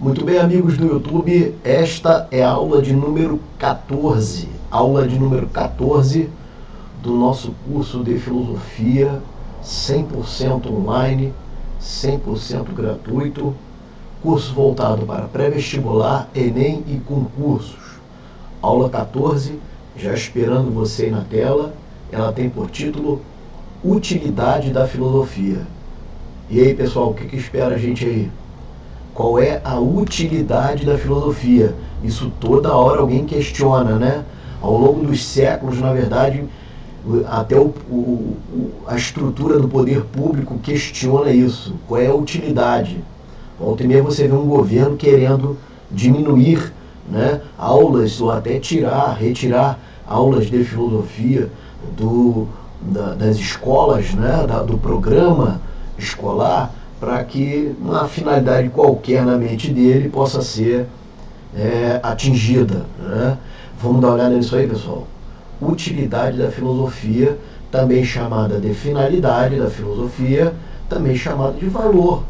Muito bem, amigos do YouTube, esta é a aula de número 14. Aula de número 14 do nosso curso de filosofia, 100% online, 100% gratuito. Curso voltado para pré-vestibular, Enem e concursos. Aula 14, já esperando você aí na tela. Ela tem por título Utilidade da Filosofia. E aí, pessoal, o que espera a gente aí? Qual é a utilidade da filosofia? Isso toda hora alguém questiona, né? Ao longo dos séculos, na verdade, até a estrutura do poder público questiona isso. Qual é a utilidade? Volta e meia você vê um governo querendo diminuir, né, aulas ou até retirar aulas de filosofia das escolas, né, do programa escolar, para que uma finalidade qualquer na mente dele possa ser atingida, né? Vamos dar uma olhada nisso aí, pessoal. Utilidade da filosofia, também chamada de finalidade da filosofia, também chamada de valor.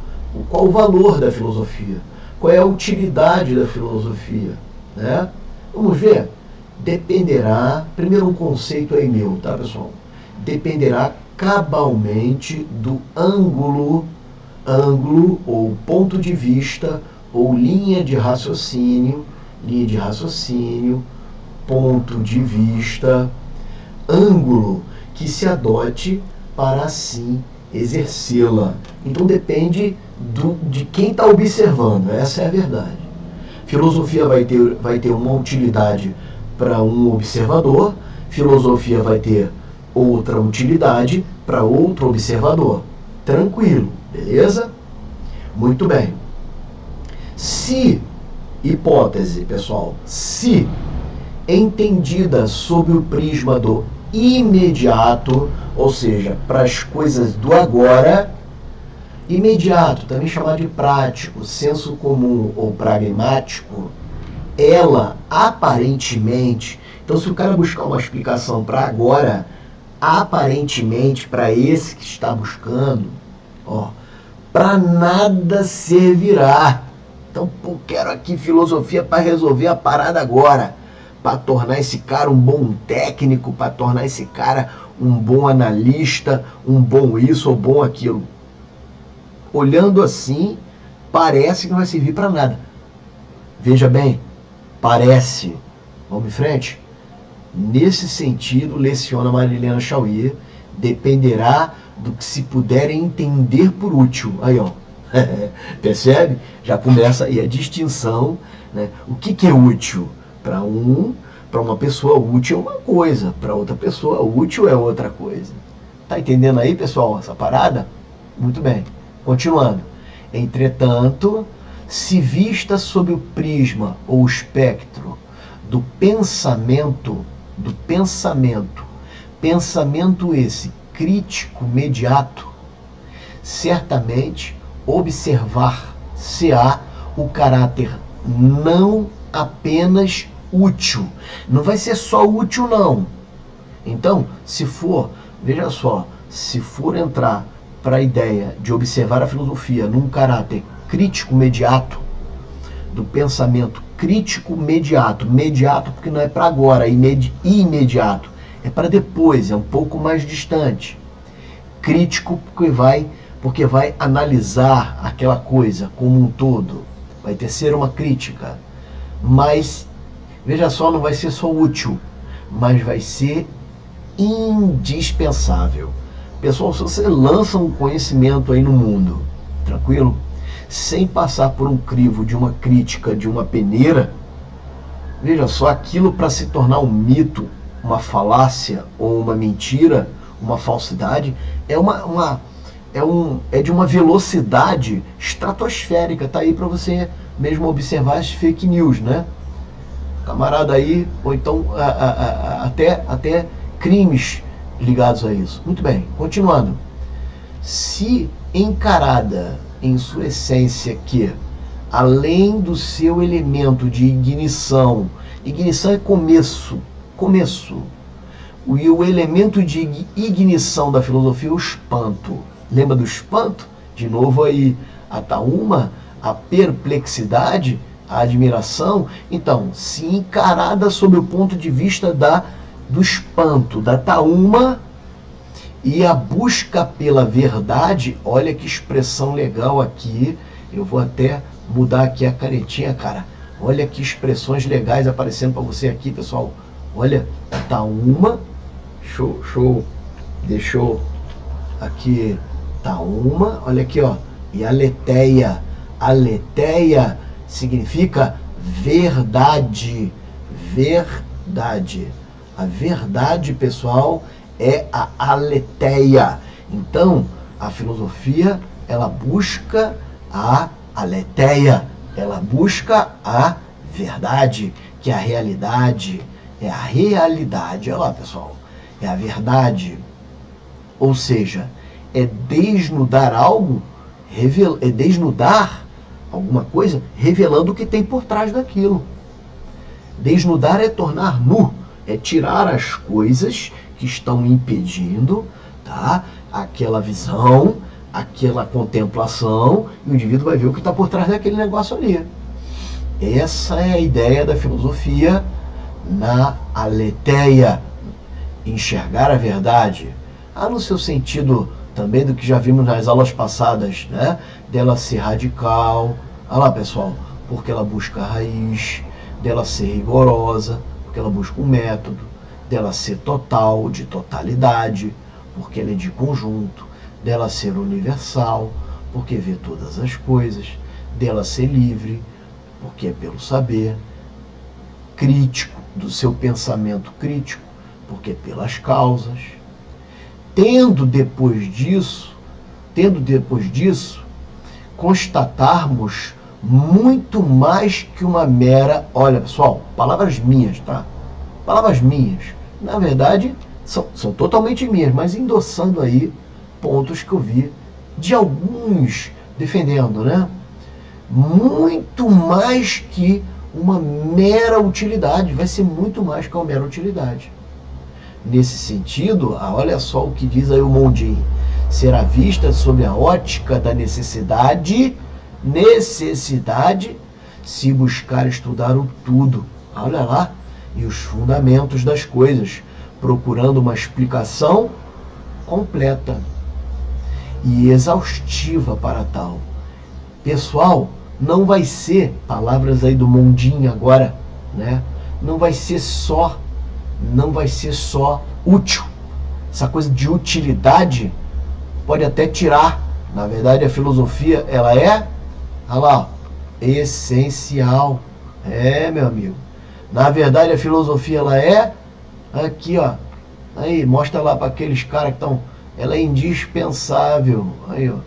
Qual o valor da filosofia? Qual é a utilidade da filosofia, né? Vamos ver. Dependerá, primeiro um conceito aí meu, tá, pessoal? Dependerá cabalmente do ângulo ou ponto de vista ou linha de raciocínio, ponto de vista, ângulo que se adote para assim exercê-la. Então depende de quem está observando, essa é a verdade. Filosofia vai ter uma utilidade para um observador, filosofia vai ter outra utilidade para outro observador. Tranquilo, beleza? Muito bem. Se, hipótese, pessoal, se entendida sob o prisma do imediato, ou seja, para as coisas do agora, imediato, também chamado de prático, senso comum ou pragmático, ela aparentemente, então se o cara buscar uma explicação para agora, aparentemente para esse que está buscando, para nada servirá. Então, quero aqui filosofia para resolver a parada agora, para tornar esse cara um bom técnico, para tornar esse cara um bom analista, um bom isso ou bom aquilo. Olhando assim, parece que não vai servir para nada. Veja bem, parece. Vamos em frente? Nesse sentido, leciona Marilena Chauí, dependerá do que se puder entender por útil. Aí, ó. Percebe? Já começa aí a distinção, né? O que é útil? Para uma pessoa útil é uma coisa, para outra pessoa útil é outra coisa. Tá entendendo aí, pessoal, essa parada? Muito bem. Continuando. Entretanto, se vista sob o prisma ou espectro do pensamento esse crítico imediato, certamente observar-se-á o caráter não apenas útil. Não vai ser só útil, não. Então, veja só, se for entrar para a ideia de observar a filosofia num caráter crítico imediato, do pensamento crítico imediato porque não é para agora, imediato, é para depois, é um pouco mais distante. Crítico porque vai analisar aquela coisa como um todo, vai tecer uma crítica, mas veja só, não vai ser só útil, mas vai ser indispensável. Pessoal, se você lança um conhecimento aí no mundo, tranquilo? Sem passar por um crivo de uma crítica, de uma peneira, veja só, aquilo para se tornar um mito, uma falácia ou uma mentira, uma falsidade, é de uma velocidade estratosférica. Tá aí para você mesmo observar as fake news, né? Camarada aí, ou então até crimes ligados a isso. Muito bem, continuando. Se encarada em sua essência que, além do seu elemento de ignição é começo, e o elemento de ignição da filosofia é o espanto. Lembra do espanto? De novo aí, Ataúma, a perplexidade, a admiração, então, se encarada sob o ponto de vista do espanto, da tauma, e a busca pela verdade, olha que expressão legal aqui, eu vou até mudar aqui a canetinha, cara, olha que expressões legais aparecendo para você aqui, pessoal, olha, tauma, deixou aqui, tauma, olha aqui, ó, e aletheia significa verdade, a verdade, pessoal, é a aletheia. Então, a filosofia, ela busca a aletheia, ela busca a verdade, que é a realidade, olha lá, pessoal, é a verdade. Ou seja, é desnudar algo, é desnudar alguma coisa, revelando o que tem por trás daquilo. Desnudar é tornar nu, é tirar as coisas que estão impedindo, tá, aquela visão, aquela contemplação, e o indivíduo vai ver o que está por trás daquele negócio ali. Essa é a ideia da filosofia na aletheia, enxergar a verdade, no seu sentido também do que já vimos nas aulas passadas, né, dela ser radical, olha lá, pessoal, porque ela busca a raiz, dela ser rigorosa, porque ela busca um método, dela ser total, de totalidade, porque ela é de conjunto, dela ser universal, porque vê todas as coisas, dela ser livre, porque é pelo saber, crítico, do seu pensamento crítico, porque é pelas causas, tendo depois disso, constatarmos muito mais que uma mera, olha pessoal, palavras minhas, tá? Palavras minhas, na verdade, são totalmente minhas, mas endossando aí pontos que eu vi de alguns defendendo, né? Muito mais que uma mera utilidade, vai ser muito mais que uma mera utilidade. Nesse sentido, olha só o que diz aí o Mondin, será vista sob a ótica da necessidade, se buscar estudar o tudo, olha lá, e os fundamentos das coisas, procurando uma explicação completa e exaustiva para tal. Pessoal, não vai ser, palavras aí do Mondin agora, né? Não vai ser só útil. Essa coisa de utilidade pode até tirar. Na verdade, a filosofia, ela é, olha lá, essencial. É, meu amigo. Na verdade, a filosofia, ela é, aqui, ó. Aí, mostra lá para aqueles caras que estão, ela é indispensável. Aí, ó.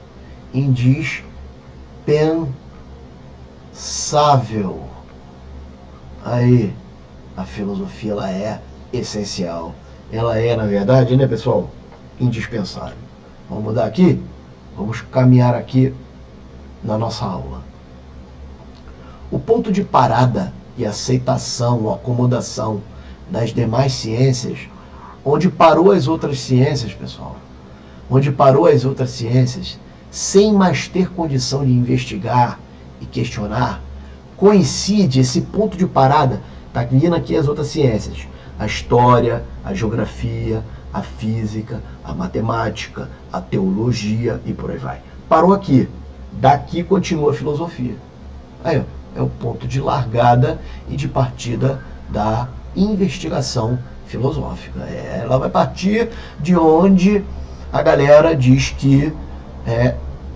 Indispensável. Aí, a filosofia, ela é essencial. Ela é, na verdade, né, pessoal, indispensável. Vamos mudar aqui? Vamos caminhar aqui na nossa aula. O ponto de parada e aceitação ou acomodação das demais ciências, onde parou as outras ciências, pessoal, sem mais ter condição de investigar e questionar, coincide esse ponto de parada, está vindo aqui as outras ciências, a história, a geografia, a física, a matemática, a teologia e por aí vai. Parou aqui, daqui continua a filosofia. Aí, é o ponto de largada e de partida da investigação filosófica. Ela vai partir de onde a galera diz que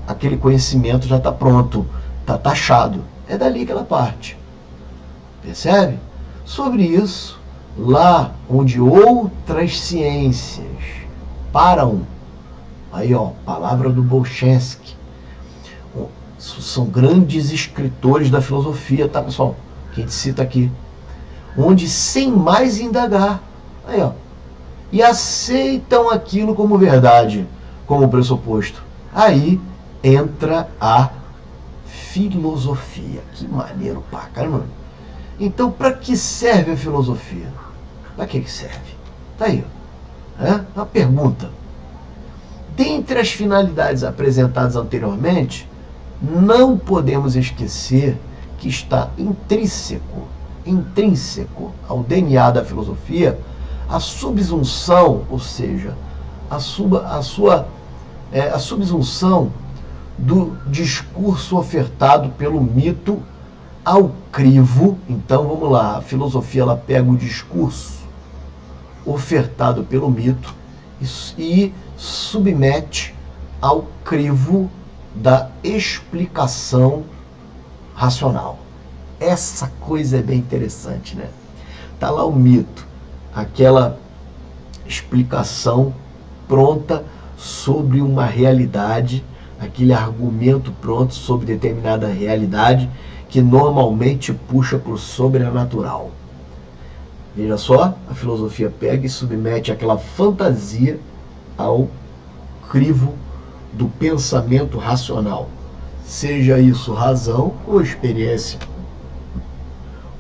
aquele conhecimento já está pronto, está taxado. É dali que ela parte. Percebe? Sobre isso, lá onde outras ciências param, aí ó, palavra do Bolchenski, são grandes escritores da filosofia, tá, pessoal? Que a gente cita aqui. Onde sem mais indagar, aí ó, e aceitam aquilo como verdade, como pressuposto. Aí entra a filosofia. Que maneiro pra caramba. Então, para que serve a filosofia? Para que serve? Tá aí, ó. Uma pergunta. Dentre as finalidades apresentadas anteriormente, não podemos esquecer que está intrínseco ao DNA da filosofia a subsunção, ou seja, a subsunção do discurso ofertado pelo mito ao crivo. Então vamos lá, a filosofia ela pega o discurso ofertado pelo mito e submete ao crivo da explicação racional. Essa coisa é bem interessante, né? Tá lá o mito, aquela explicação pronta sobre uma realidade, aquele argumento pronto sobre determinada realidade que normalmente puxa para o sobrenatural. Veja só, a filosofia pega e submete aquela fantasia ao crivo do pensamento racional, seja isso razão ou experiência,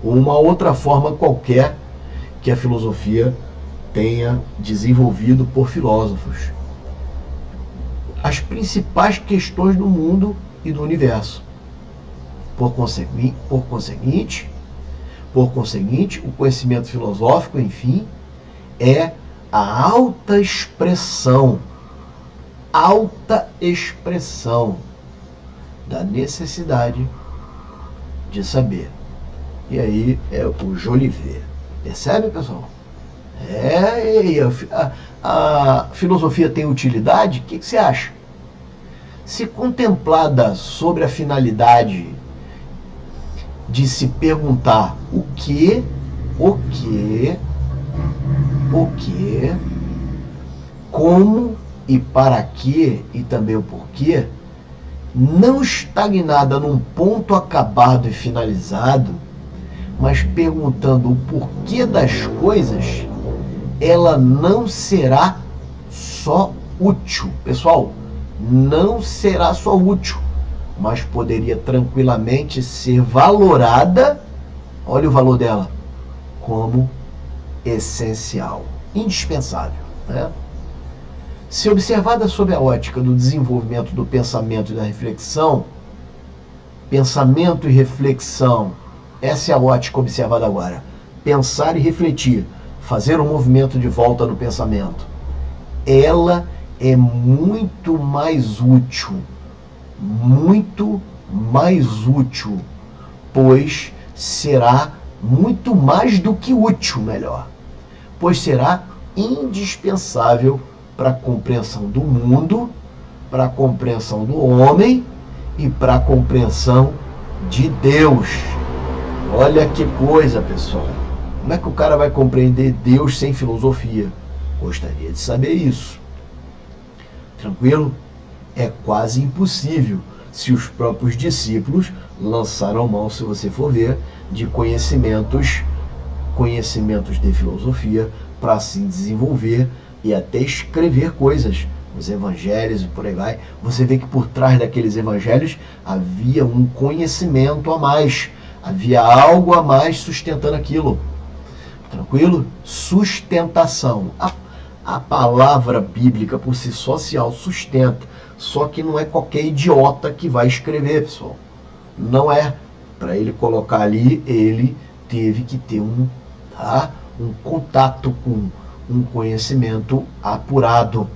ou uma outra forma qualquer que a filosofia tenha desenvolvido por filósofos. As principais questões do mundo e do universo. Por conseguinte, o conhecimento filosófico, enfim, é a alta expressão da necessidade de saber. E aí é o Jolivet. Percebe, pessoal? A filosofia tem utilidade? O que você acha? Se contemplada sobre a finalidade de se perguntar o que, como e para quê e também o porquê, não estagnada num ponto acabado e finalizado, mas perguntando o porquê das coisas, ela não será só útil. Pessoal, não será só útil, mas poderia tranquilamente ser valorada, olha o valor dela, como essencial, indispensável, né? Se observada sob a ótica do desenvolvimento do pensamento e da reflexão, pensamento e reflexão, essa é a ótica observada agora. Pensar e refletir, fazer um movimento de volta no pensamento. Ela é muito mais útil, pois será muito mais do que útil, melhor, pois será indispensável para a compreensão do mundo, para a compreensão do homem e para a compreensão de Deus. Olha que coisa, pessoal. Como é que o cara vai compreender Deus sem filosofia? Gostaria de saber isso. Tranquilo? É quase impossível, se os próprios discípulos lançaram mão, se você for ver, de conhecimentos de filosofia para assim desenvolver e até escrever coisas, os evangelhos e por aí vai. Você vê que por trás daqueles evangelhos havia um conhecimento a mais, havia algo a mais sustentando aquilo. Tranquilo? Sustentação. A palavra bíblica por si só se autossustenta, só que não é qualquer idiota que vai escrever, pessoal. Não é. Para ele colocar ali, ele teve que ter um contato com um conhecimento apurado.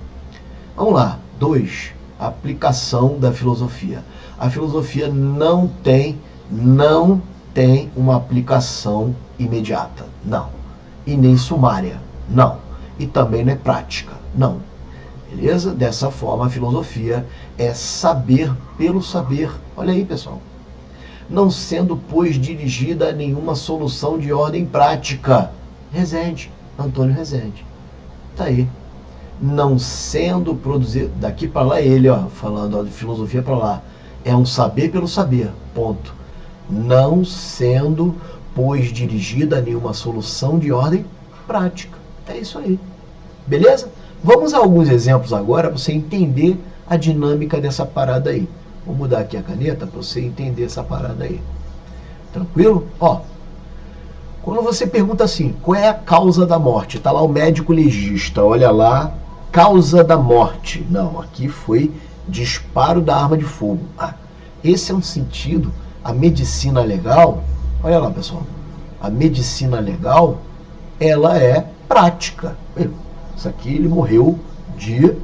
Vamos lá. 2. Aplicação da filosofia. A filosofia não tem uma aplicação imediata. Não. E nem sumária. Não. E também não é prática. Não. Beleza? Dessa forma, a filosofia é saber pelo saber. Olha aí, pessoal. Não sendo, pois, dirigida a nenhuma solução de ordem prática. Rezende. Antônio Rezende. Tá aí. Não sendo produzido... Daqui para lá ele, ó, falando de filosofia para lá. É um saber pelo saber. Ponto. Não sendo, pois, dirigida a nenhuma solução de ordem prática. É isso aí. Beleza? Vamos a alguns exemplos agora para você entender a dinâmica dessa parada aí. Vou mudar aqui a caneta para você entender essa parada aí. Tranquilo? Ó, quando você pergunta assim, qual é a causa da morte? Tá lá o médico legista, olha lá, causa da morte. Não, aqui foi disparo da arma de fogo. Esse é um sentido. A medicina legal, olha lá, pessoal, a medicina legal, ela é prática. Isso aqui ele morreu de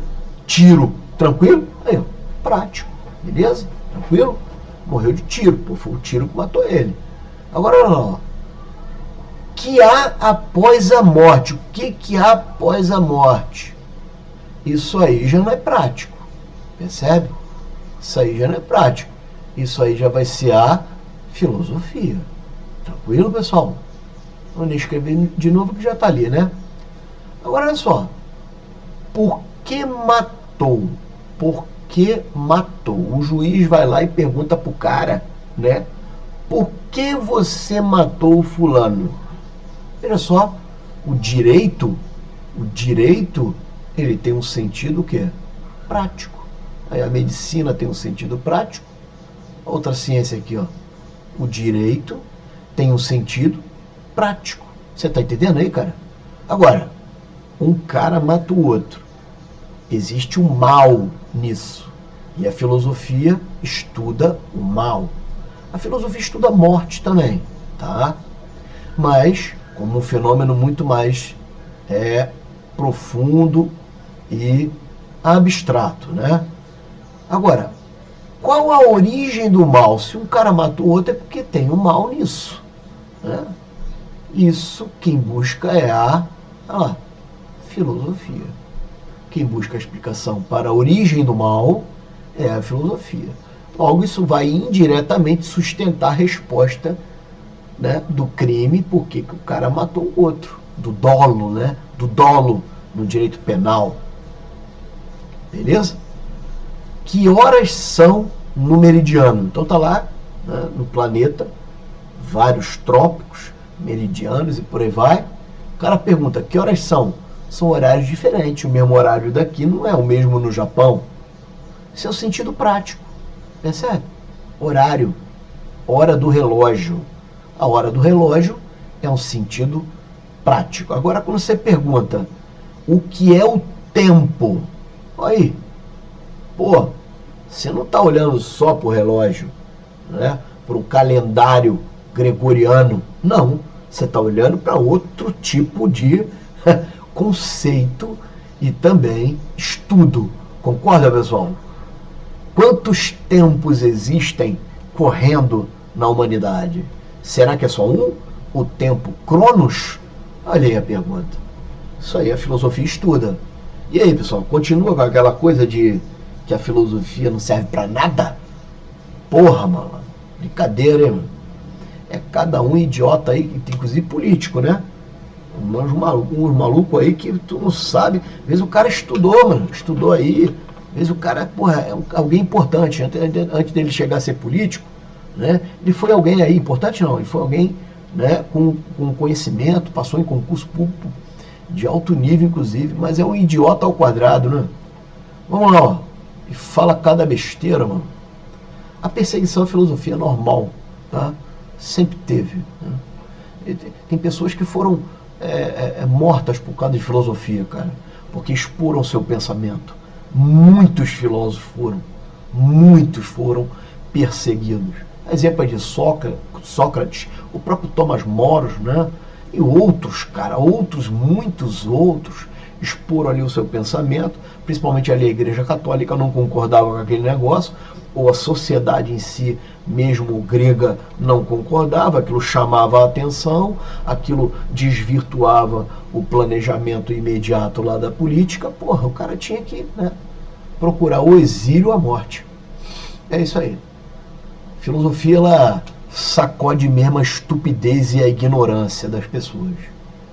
tiro, tranquilo? Aí, ó, prático, beleza? Tranquilo? Morreu de tiro, pô, foi o tiro que matou ele. Agora, olha lá, que há após a morte? O que há após a morte? Isso aí já não é prático, percebe? Isso aí já não é prático. Isso aí já vai ser a filosofia. Tranquilo, pessoal? Vou escrever de novo que já está ali, né? Agora, olha só. Por que matou? Por que matou? O juiz vai lá e pergunta pro cara, né? Por que você matou o fulano? Olha só, o direito, ele tem um sentido o quê? Prático. Aí a medicina tem um sentido prático. Outra ciência aqui, ó. O direito tem um sentido prático. Você tá entendendo aí, cara? Agora, um cara mata o outro. Existe um mal nisso. E a filosofia estuda o mal. A filosofia estuda a morte também, tá? Mas como um fenômeno muito mais profundo e abstrato, né? Agora, qual a origem do mal? Se um cara mata o outro é porque tem um mal nisso, né? Isso quem busca é a filosofia. Quem busca a explicação para a origem do mal é a filosofia. Logo, isso vai indiretamente sustentar a resposta, né, do crime, porque que o cara matou o outro, do dolo, né? Do dolo no direito penal. Beleza? Que horas são no meridiano? Então tá lá, né, no planeta, vários trópicos, meridianos e por aí vai. O cara pergunta, que horas são? São horários diferentes. O mesmo horário daqui não é o mesmo no Japão. Isso é o sentido prático. Percebe? Horário. Hora do relógio. A hora do relógio é um sentido prático. Agora, quando você pergunta o que é o tempo, aí, pô, você não está olhando só para o relógio, né, para o calendário gregoriano. Não, você está olhando para outro tipo de conceito e também estudo. Concorda, pessoal? Quantos tempos existem correndo na humanidade? Será que é só um? O tempo Cronos? Olha aí a pergunta. Isso aí a filosofia estuda. E aí, pessoal, continua com aquela coisa de que a filosofia não serve pra nada? Porra, mano. Brincadeira, hein, mano? É cada um idiota aí, inclusive político, né? Uns malucos aí que tu não sabe. Às vezes o cara estudou, mano. Estudou aí. Às vezes o cara, porra, é alguém importante. Antes dele chegar a ser político, né? Ele foi alguém aí, importante não, ele foi alguém, né, com conhecimento, passou em concurso público de alto nível, inclusive, mas é um idiota ao quadrado, né? Vamos lá, ó. E fala cada besteira, mano. A perseguição à filosofia é normal, tá? Sempre teve, né? Tem pessoas que foram mortas por causa de filosofia, cara, porque expuram seu pensamento. Muitos filósofos foram perseguidos. Exemplo de Sócrates, o próprio Thomas More, né? E outros, cara, muitos outros, exporam ali o seu pensamento, principalmente ali a Igreja Católica não concordava com aquele negócio, ou a sociedade em si, mesmo grega, não concordava, aquilo chamava a atenção, aquilo desvirtuava o planejamento imediato lá da política. Porra, o cara tinha que, né, procurar o exílio ou a morte. É isso aí. Filosofia, ela sacode mesmo a estupidez e a ignorância das pessoas.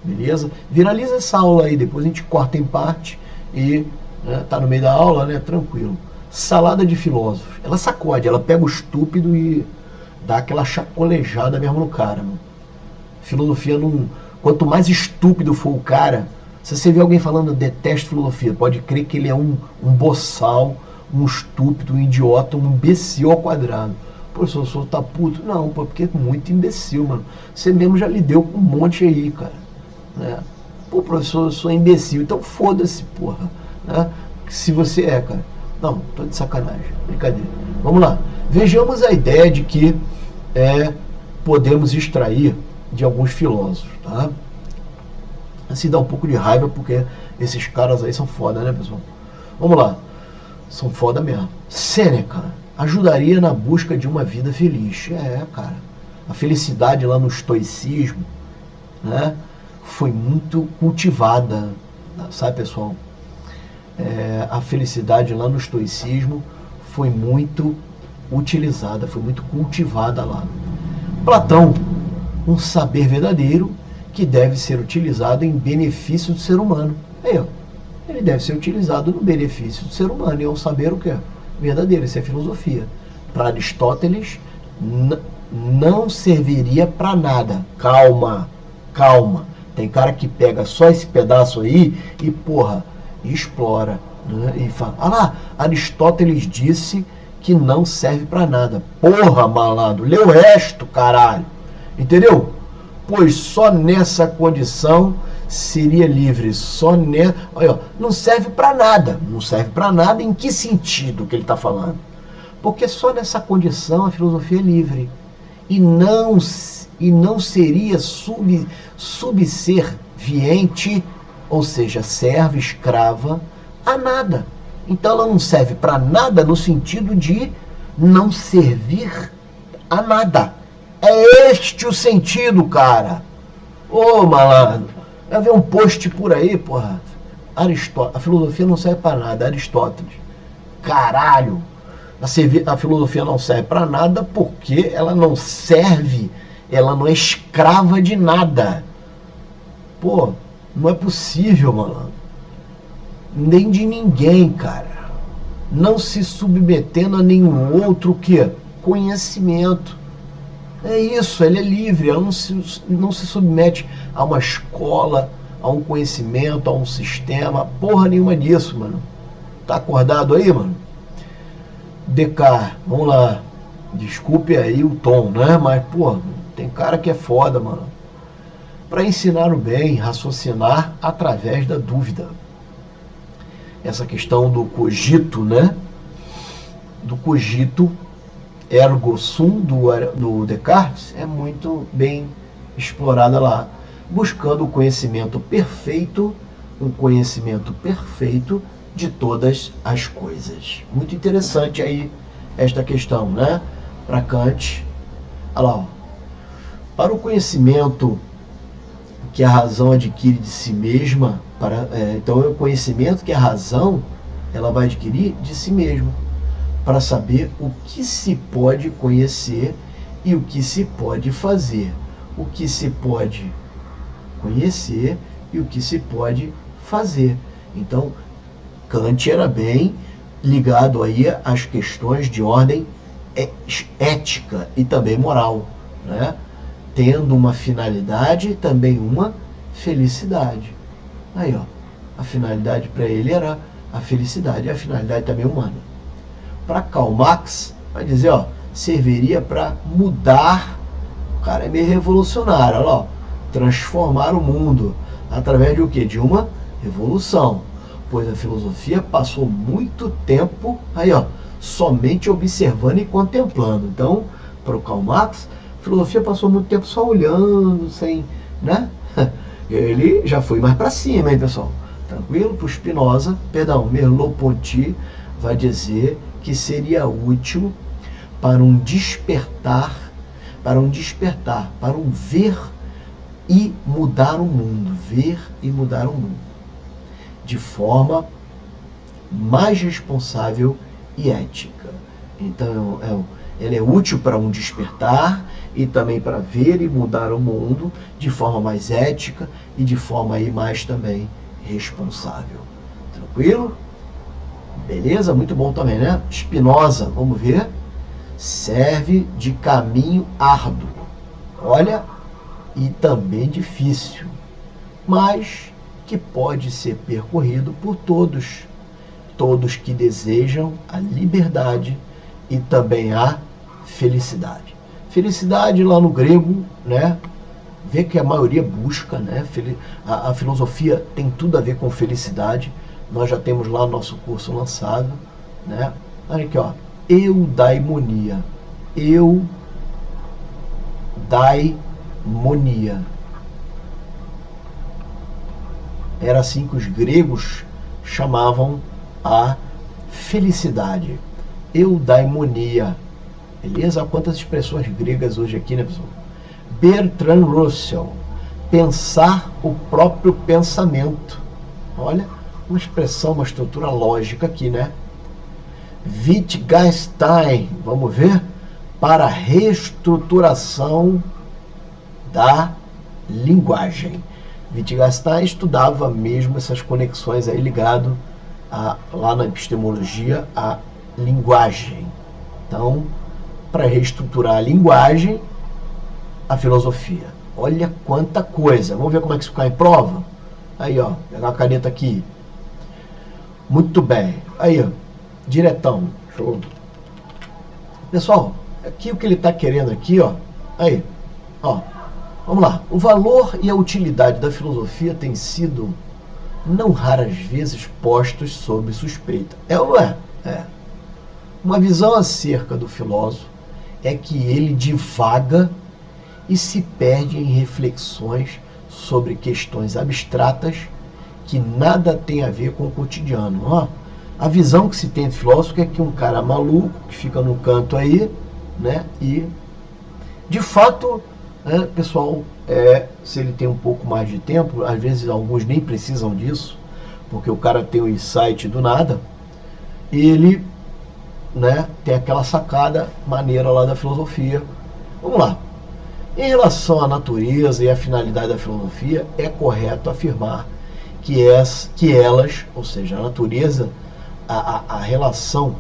Beleza? Viraliza essa aula aí, depois a gente corta em parte e, né, tá no meio da aula, né? Tranquilo. Salada de filósofos. Ela sacode, ela pega o estúpido e dá aquela chacolejada mesmo no cara, mano. Filosofia não... Quanto mais estúpido for o cara, se você vê alguém falando detesto filosofia, pode crer que ele é um boçal, um estúpido, um idiota, um imbecil ao quadrado. Pô, o senhor tá puto? Não, pô, porque é muito imbecil, mano. Você mesmo já lidou com um monte aí, cara. Né? Pô, professor, eu sou imbecil. Então foda-se, porra. Né? Se você é, cara. Não, tô de sacanagem. Brincadeira. Vamos lá. Vejamos a ideia de que podemos extrair de alguns filósofos, tá? Assim dá um pouco de raiva porque esses caras aí são foda, né, pessoal? Vamos lá, são foda mesmo. Sêneca ajudaria na busca de uma vida feliz. Cara, a felicidade lá no estoicismo, né, foi muito cultivada, sabe, pessoal? A felicidade lá no estoicismo foi muito utilizada, foi muito cultivada lá. Platão, um saber verdadeiro que deve ser utilizado em benefício do ser humano. Aí, ó, ele deve ser utilizado no benefício do ser humano, e é um saber o quê? Verdadeiro, isso é filosofia. Para Aristóteles, não serviria para nada. Calma. Tem cara que pega só esse pedaço aí e, porra, explora, né? E fala, lá, Aristóteles disse que não serve para nada. Porra, malandro, lê o resto, caralho. Entendeu? Pois só nessa condição seria livre. Olha, não serve para nada. Não serve para nada em que sentido que ele está falando? Porque só nessa condição a filosofia é livre. E não seria subserviente, ou seja, serva, escrava, a nada. Então ela não serve para nada no sentido de não servir a nada. É este o sentido, cara. Ô, malandro, vai ver um post por aí, porra. A filosofia não serve para nada, Aristóteles. Caralho. A filosofia não serve para nada porque ela não serve, ela não é escrava de nada. Pô, não é possível, malandro. Nem de ninguém, cara. Não se submetendo a nenhum outro que conhecimento. É isso, ele é livre, ela não se submete a uma escola, a um conhecimento, a um sistema, porra nenhuma disso, mano. Tá acordado aí, mano? Descartes, vamos lá. Desculpe aí o tom, né? Mas, porra, tem cara que é foda, mano. Para ensinar o bem, raciocinar através da dúvida. Essa questão do cogito, né? Do cogito ergo sum do Descartes é muito bem explorada lá, buscando o conhecimento perfeito, um conhecimento perfeito de todas as coisas. Muito interessante aí esta questão, né? Para Kant, olha lá, ó. Para o conhecimento que a razão adquire de si mesma, então é o conhecimento que a razão ela vai adquirir de si mesma, para saber o que se pode conhecer e o que se pode fazer, o que se pode conhecer e o que se pode fazer. Então, Kant era bem ligado aí às questões de ordem ética e também moral, né? Tendo uma finalidade e também uma felicidade. Aí, ó, a finalidade para ele era a felicidade e a finalidade também humana. Para Karl Marx, vai dizer, ó, serviria para mudar, o cara é meio revolucionário, olha lá, ó, transformar o mundo através de o quê? De uma revolução, pois a filosofia passou muito tempo, aí ó, somente observando e contemplando. Então, para o Karl Marx, a filosofia passou muito tempo só olhando, sem, Ele já foi mais para cima, hein, pessoal? Tranquilo? Para o Spinoza, Merleau-Ponty vai dizer que seria útil para um despertar, para um ver e mudar o mundo, de forma mais responsável e ética. Então, ele é útil para um despertar e também para ver e mudar o mundo de forma mais ética e de forma aí mais também responsável. Tranquilo? Beleza? Muito bom também, né? Spinoza, vamos ver. Serve de caminho árduo. Olha, e também difícil, mas que pode ser percorrido por todos que desejam a liberdade e também a felicidade. Felicidade lá no grego, né? Vê que a maioria busca, né? A filosofia tem tudo a ver com felicidade. Nós já temos lá o nosso curso lançado, né? Olha aqui, ó. eudaimonia. Eudaimonia. Era assim que os gregos chamavam a felicidade. Eudaimonia. Beleza? Quantas expressões gregas hoje aqui, né, pessoal? Bertrand Russell. Pensar o próprio pensamento. Olha, uma expressão, uma estrutura lógica aqui, né? Wittgenstein, vamos ver? Para a reestruturação da linguagem. Wittgenstein estudava mesmo essas conexões aí ligado lá na epistemologia à linguagem. Então, para reestruturar a linguagem, a filosofia. Olha quanta coisa. Vamos ver como é que isso cai em prova? Aí, ó, pegar a caneta aqui. Muito bem. Aí, ó, diretão. Show. Pessoal, aqui o que ele está querendo aqui, ó. Aí, ó. Vamos lá. O valor e a utilidade da filosofia têm sido, não raras vezes, postos sob suspeita. É ou não é? É. Uma visão acerca do filósofo é que ele divaga e se perde em reflexões sobre questões abstratas que nada tem a ver com o cotidiano. Ó, a visão que se tem de filósofo é que um cara maluco que fica no canto aí, né? E, de fato, pessoal, se ele tem um pouco mais de tempo, às vezes alguns nem precisam disso, porque o cara tem um insight do nada, e ele, né, tem aquela sacada maneira lá da filosofia. Vamos lá. Em relação à natureza e à finalidade da filosofia, é correto afirmar que elas, ou seja, a natureza, a relação,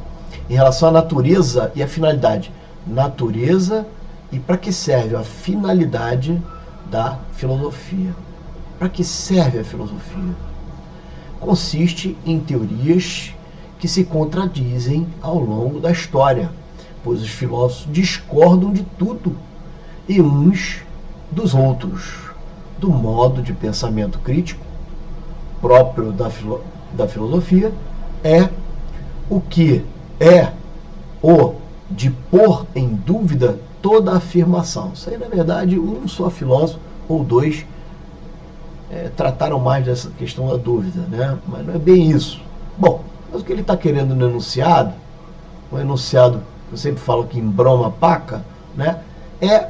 em relação à natureza e à finalidade, natureza e para que serve a finalidade da filosofia. Para que serve a filosofia? Consiste em teorias que se contradizem ao longo da história, pois os filósofos discordam de tudo e uns dos outros, do modo de pensamento crítico próprio da filosofia, é o que é o de pôr em dúvida toda a afirmação. Isso aí, na verdade, um só filósofo ou dois trataram mais dessa questão da dúvida, né? Mas não é bem isso. Bom, mas o que ele está querendo no enunciado, o enunciado, eu sempre falo que embroma a paca, né? É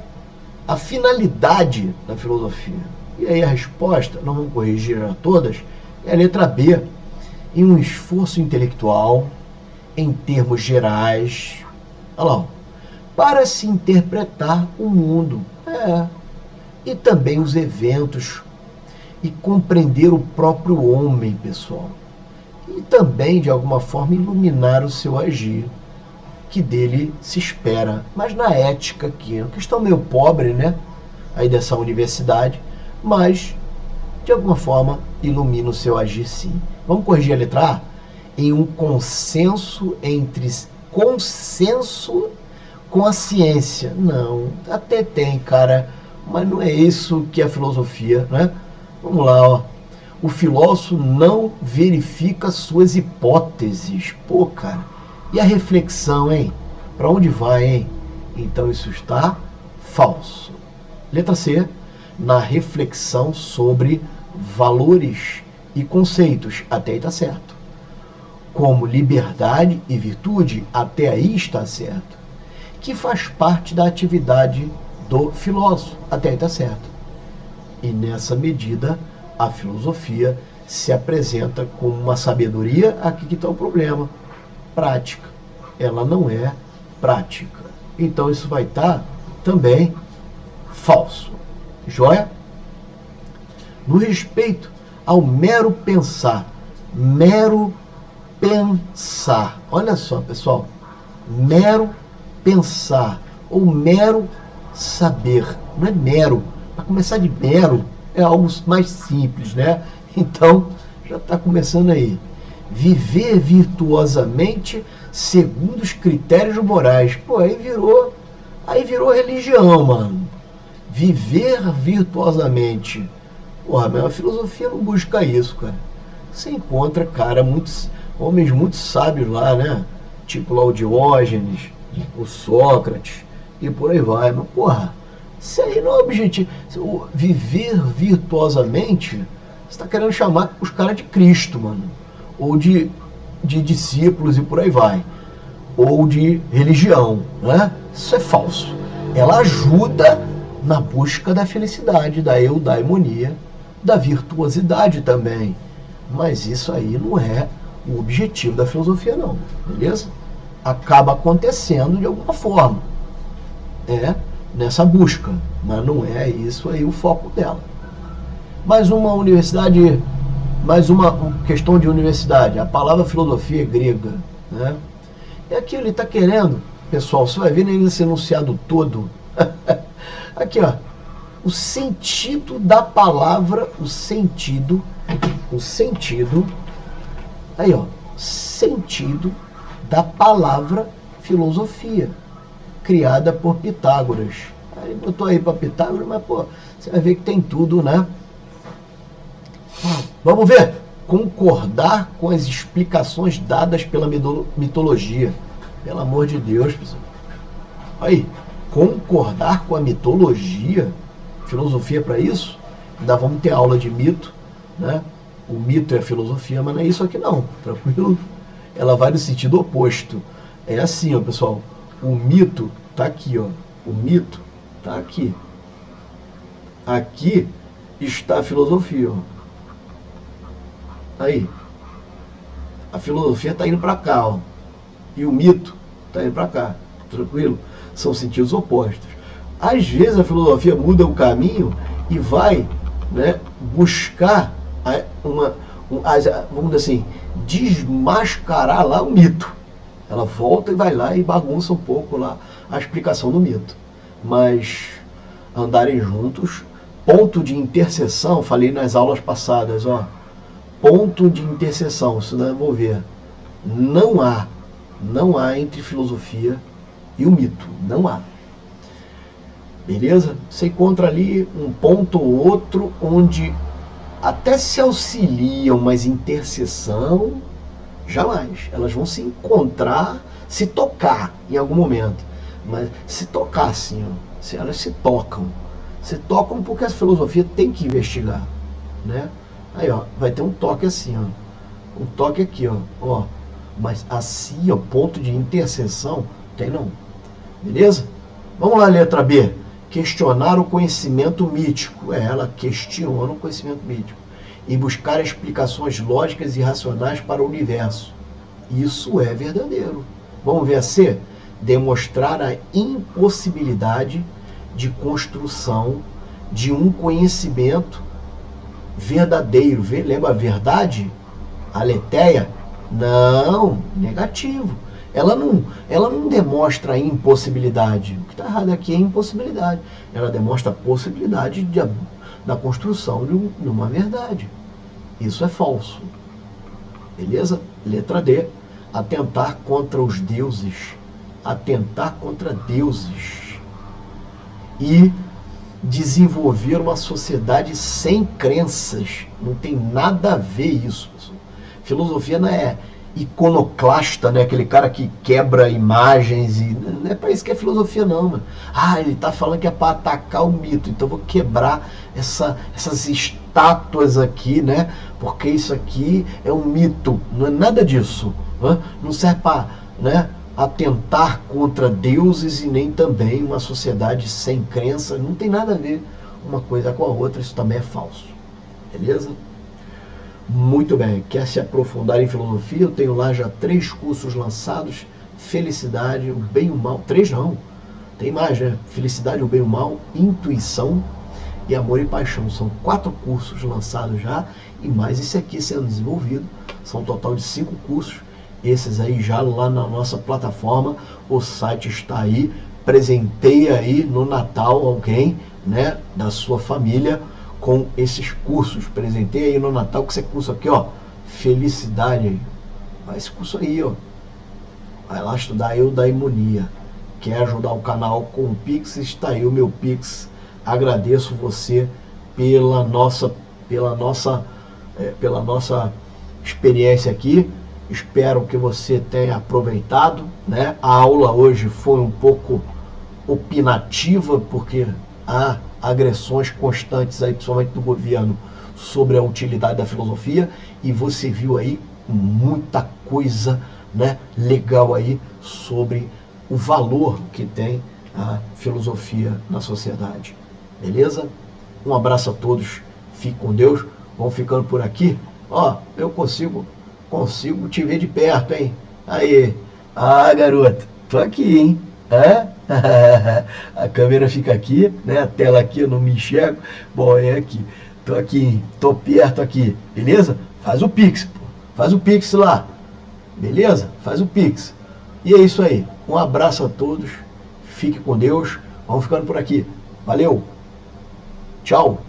a finalidade da filosofia. E aí a resposta, não vamos corrigir a todas, é a letra B. Em um esforço intelectual, em termos gerais, olha lá, para se interpretar o mundo, e também os eventos, e compreender o próprio homem, pessoal. E também, de alguma forma, iluminar o seu agir, que dele se espera. Mas na ética aqui, é uma questão meio pobre, né? Aí dessa universidade, mas, de alguma forma, ilumina o seu agir, sim. Vamos corrigir a letra A? Em um consenso com a ciência. Não, até tem, cara, mas não é isso que é filosofia, né? Vamos lá, ó. O filósofo não verifica suas hipóteses. Pô, cara, e a reflexão, hein? Para onde vai, hein? Então isso está falso. Letra C. Na reflexão sobre valores e conceitos. Até aí está certo. Como liberdade e virtude, até aí está certo. Que faz parte da atividade do filósofo. Até aí está certo. E nessa medida, a filosofia se apresenta como uma sabedoria. Aqui que está o problema. Prática. Ela não é prática. Então isso vai estar também falso. Joia? No respeito ao mero pensar. Mero pensar. Olha só, pessoal. Mero pensar. Ou mero saber. Não é mero. Para começar de mero, é algo mais simples, né? Então, já está começando aí. Viver virtuosamente segundo os critérios morais. Pô, aí virou religião, mano. Viver virtuosamente. Porra, mas a filosofia não busca isso, cara. Você encontra, cara, homens muito sábios lá, né? tipo lá o Diógenes, o Sócrates, e por aí vai. Mas, porra, isso aí não é objetivo. Viver virtuosamente, você está querendo chamar os caras de Cristo, mano. Ou de discípulos e por aí vai. Ou de religião, né? Isso é falso. Ela ajuda na busca da felicidade, da eudaimonia, da virtuosidade também. Mas isso aí não é o objetivo da filosofia, não. Beleza? Acaba acontecendo de alguma forma. Nessa busca. Mas não é isso aí o foco dela. Mais uma questão de universidade. A palavra filosofia é grega, né? É aqui ele está querendo, pessoal, você vai ver nesse enunciado todo. Aqui, ó. O sentido da palavra, o sentido, aí, ó, sentido da palavra filosofia, criada por Pitágoras. Aí botou aí para Pitágoras, mas, pô, você vai ver que tem tudo, né? Vamos ver. Concordar com as explicações dadas pela mitologia. Pelo amor de Deus, pessoal. Aí, concordar com a mitologia, filosofia para isso? Ainda vamos ter aula de mito, né? O mito é a filosofia, mas não é isso aqui não, tranquilo? Ela vai no sentido oposto. É assim, ó, pessoal. O mito tá aqui, ó. O mito tá aqui. Aqui está a filosofia, ó. Aí, a filosofia está indo para cá, ó, e o mito está indo para cá, tranquilo? São sentidos opostos. Às vezes a filosofia muda o caminho e vai, né, buscar vamos dizer assim, desmascarar lá o mito. Ela volta e vai lá e bagunça um pouco lá a explicação do mito. Mas andarem juntos, ponto de interseção, falei nas aulas passadas, ó. Ponto de interseção, isso não vou ver. Não há entre filosofia e o mito. Não há. Beleza? Você encontra ali um ponto ou outro onde até se auxiliam, mas interseção, jamais. Elas vão se encontrar, se tocar em algum momento. Mas se tocar assim, ó, elas se tocam. Se tocam porque a filosofia tem que investigar, né? Aí, ó, vai ter um toque assim, ó. Um toque aqui, ó. Mas assim, ó, ponto de interseção, tem não. Beleza? Vamos lá, letra B. Questionar o conhecimento mítico. Ela questiona o conhecimento mítico. E buscar explicações lógicas e racionais para o universo. Isso é verdadeiro. Vamos ver a C? Demonstrar a impossibilidade de construção de um conhecimento verdadeiro. Lembra a verdade? Aletheia? Não, negativo. Ela não demonstra a impossibilidade. O que está errado aqui é a impossibilidade. Ela demonstra a possibilidade da construção de uma verdade. Isso é falso. Beleza? Letra D. Atentar contra os deuses. Atentar contra deuses. E desenvolver uma sociedade sem crenças. Não tem nada a ver isso, pessoal. Filosofia não é iconoclasta, né? Aquele cara que quebra imagens e não é para isso que é filosofia, não, mano. Ele está falando que é para atacar o mito, então vou quebrar essas estátuas aqui, né? Porque isso aqui é um mito. Não é nada disso, né? Não serve para, né, atentar contra deuses e nem também uma sociedade sem crença. Não tem nada a ver uma coisa com a outra. Isso também é falso. Beleza? Muito bem. Quer se aprofundar em filosofia? Eu tenho lá já 3 cursos lançados. Felicidade, o bem e o mal. 3 não. Tem mais, né? Felicidade, o bem e o mal, intuição e amor e paixão. São 4 cursos lançados já. E mais esse aqui sendo desenvolvido. São um total de 5 cursos. Esses aí já lá na nossa plataforma, o site está aí, presenteie aí no Natal alguém, né, da sua família com esses cursos, presenteie aí no Natal com esse curso aqui, ó, felicidade aí, vai esse curso aí, ó, vai lá estudar eudaimonia, quer ajudar o canal com o Pix, está aí o meu Pix, agradeço você pela nossa experiência aqui. Espero que você tenha aproveitado, né? A aula hoje foi um pouco opinativa, porque há agressões constantes aí, principalmente do governo, sobre a utilidade da filosofia, e você viu aí muita coisa, né, legal aí sobre o valor que tem a filosofia na sociedade. Beleza? Um abraço a todos, fique com Deus, vamos ficando por aqui. Ó, eu consigo te ver de perto, hein? Aí, garoto, tô aqui, hein? A câmera fica aqui, né? A tela aqui, eu não me enxergo. Bom, é aqui. Tô aqui, tô perto aqui, beleza? Faz o Pix, pô. Faz o Pix lá, beleza? Faz o Pix. E é isso aí. Um abraço a todos, fique com Deus. Vamos ficando por aqui. Valeu, tchau.